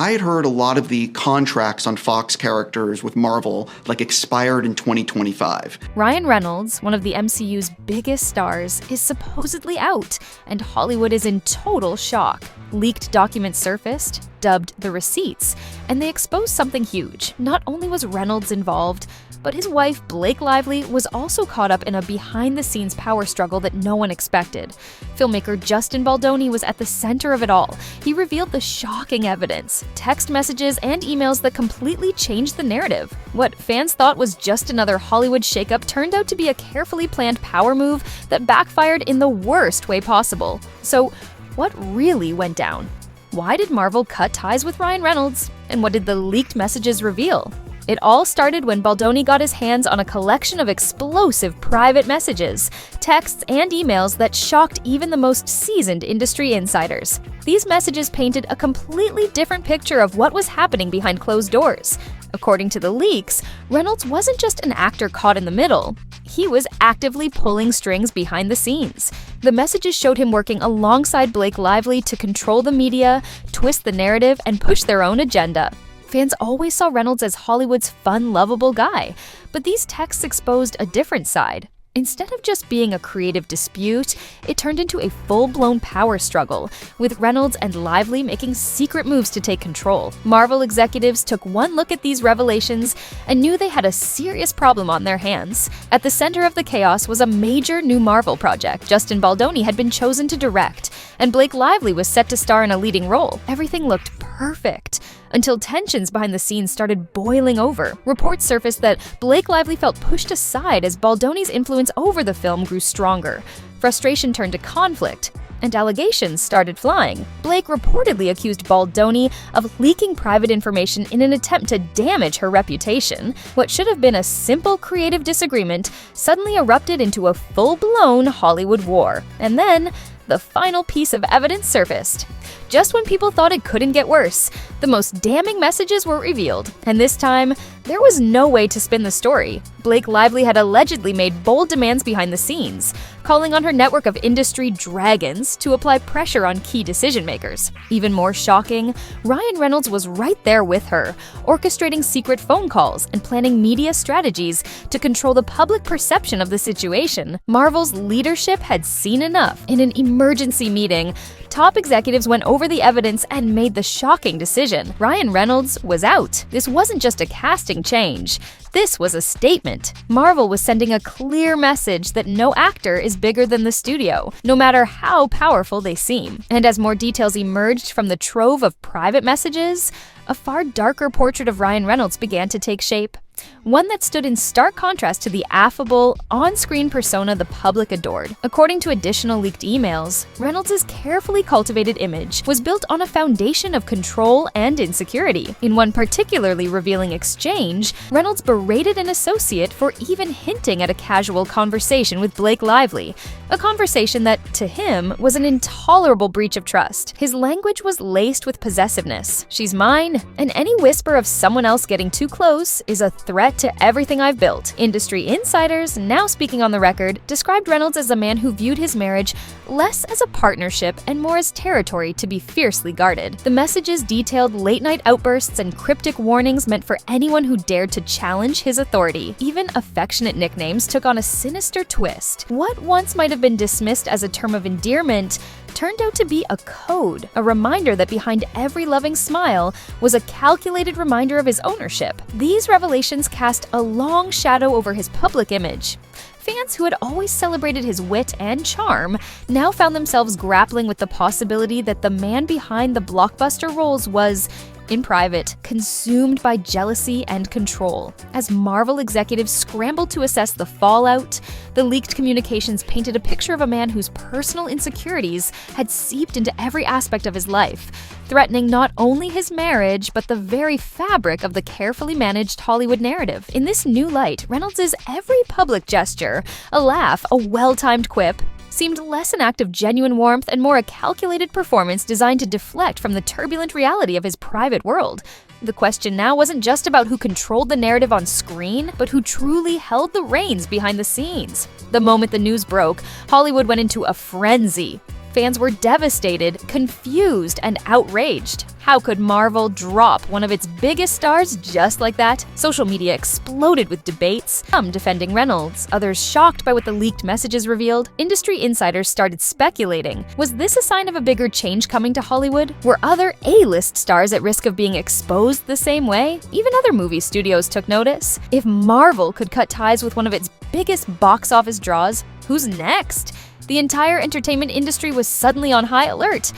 I had heard a lot of the contracts on Fox characters with Marvel expired in 2025. Ryan Reynolds, one of the MCU's biggest stars, is supposedly out, and Hollywood is in total shock. Leaked documents surfaced, dubbed the receipts, and they exposed something huge. Not only was Reynolds involved, but his wife, Blake Lively, was also caught up in a behind-the-scenes power struggle that no one expected. Filmmaker Justin Baldoni was at the center of it all. He revealed the shocking evidence, text messages and emails that completely changed the narrative. What fans thought was just another Hollywood shakeup turned out to be a carefully planned power move that backfired in the worst way possible. So, what really went down? Why did Marvel cut ties with Ryan Reynolds? And what did the leaked messages reveal? It all started when Baldoni got his hands on a collection of explosive private messages, texts, and emails that shocked even the most seasoned industry insiders. These messages painted a completely different picture of what was happening behind closed doors. According to the leaks, Reynolds wasn't just an actor caught in the middle. He was actively pulling strings behind the scenes. The messages showed him working alongside Blake Lively to control the media, twist the narrative, and push their own agenda. Fans always saw Reynolds as Hollywood's fun, lovable guy, but these texts exposed a different side. Instead of just being a creative dispute, it turned into a full-blown power struggle, with Reynolds and Lively making secret moves to take control. Marvel executives took one look at these revelations and knew they had a serious problem on their hands. At the center of the chaos was a major new Marvel project Justin Baldoni had been chosen to direct, and Blake Lively was set to star in a leading role. Everything looked perfect, until tensions behind the scenes started boiling over. Reports surfaced that Blake Lively felt pushed aside as Baldoni's influence over the film grew stronger. Frustration turned to conflict, and allegations started flying. Blake reportedly accused Baldoni of leaking private information in an attempt to damage her reputation. What should have been a simple creative disagreement suddenly erupted into a full-blown Hollywood war. And then, the final piece of evidence surfaced. Just when people thought it couldn't get worse, the most damning messages were revealed. And this time, there was no way to spin the story. Blake Lively had allegedly made bold demands behind the scenes, calling on her network of industry dragons to apply pressure on key decision-makers. Even more shocking, Ryan Reynolds was right there with her, orchestrating secret phone calls and planning media strategies to control the public perception of the situation. Marvel's leadership had seen enough. In an emergency meeting, top executives went over the evidence and made the shocking decision. Ryan Reynolds was out. This wasn't just a casting change. This was a statement. Marvel was sending a clear message that no actor is bigger than the studio, no matter how powerful they seem. And as more details emerged from the trove of private messages, a far darker portrait of Ryan Reynolds began to take shape. One that stood in stark contrast to the affable, on-screen persona the public adored. According to additional leaked emails, Reynolds' carefully cultivated image was built on a foundation of control and insecurity. In one particularly revealing exchange, Reynolds berated an associate for even hinting at a casual conversation with Blake Lively, a conversation that, to him, was an intolerable breach of trust. His language was laced with possessiveness. "She's mine, and any whisper of someone else getting too close is a threat to everything I've built." Industry insiders, now speaking on the record, described Reynolds as a man who viewed his marriage less as a partnership and more as territory to be fiercely guarded. The messages detailed late-night outbursts and cryptic warnings meant for anyone who dared to challenge his authority. Even affectionate nicknames took on a sinister twist. What once might have been dismissed as a term of endearment turned out to be a code, a reminder that behind every loving smile was a calculated reminder of his ownership. These revelations cast a long shadow over his public image. Fans who had always celebrated his wit and charm now found themselves grappling with the possibility that the man behind the blockbuster roles was, in private, consumed by jealousy and control. As Marvel executives scrambled to assess the fallout, the leaked communications painted a picture of a man whose personal insecurities had seeped into every aspect of his life, threatening not only his marriage, but the very fabric of the carefully managed Hollywood narrative. In this new light, Reynolds' every public gesture, a laugh, a well-timed quip, seemed less an act of genuine warmth and more a calculated performance designed to deflect from the turbulent reality of his private world. The question now wasn't just about who controlled the narrative on screen, but who truly held the reins behind the scenes. The moment the news broke, Hollywood went into a frenzy. Fans were devastated, confused, and outraged. How could Marvel drop one of its biggest stars just like that? Social media exploded with debates, some defending Reynolds, others shocked by what the leaked messages revealed. Industry insiders started speculating. Was this a sign of a bigger change coming to Hollywood? Were other A-list stars at risk of being exposed the same way? Even other movie studios took notice. If Marvel could cut ties with one of its biggest box office draws, who's next? The entire entertainment industry was suddenly on high alert.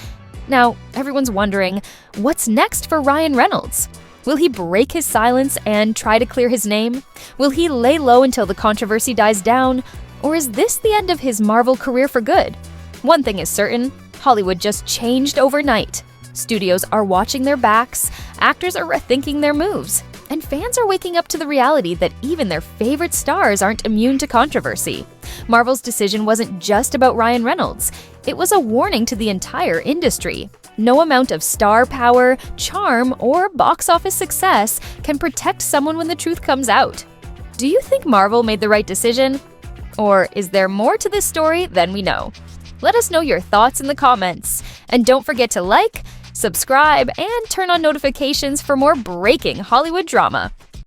Now, everyone's wondering, what's next for Ryan Reynolds? Will he break his silence and try to clear his name? Will he lay low until the controversy dies down? Or is this the end of his Marvel career for good? One thing is certain, Hollywood just changed overnight. Studios are watching their backs, actors are rethinking their moves, and fans are waking up to the reality that even their favorite stars aren't immune to controversy. Marvel's decision wasn't just about Ryan Reynolds. It was a warning to the entire industry. No amount of star power, charm, or box office success can protect someone when the truth comes out. Do you think Marvel made the right decision? Or is there more to this story than we know? Let us know your thoughts in the comments. And don't forget to like, subscribe, and turn on notifications for more breaking Hollywood drama.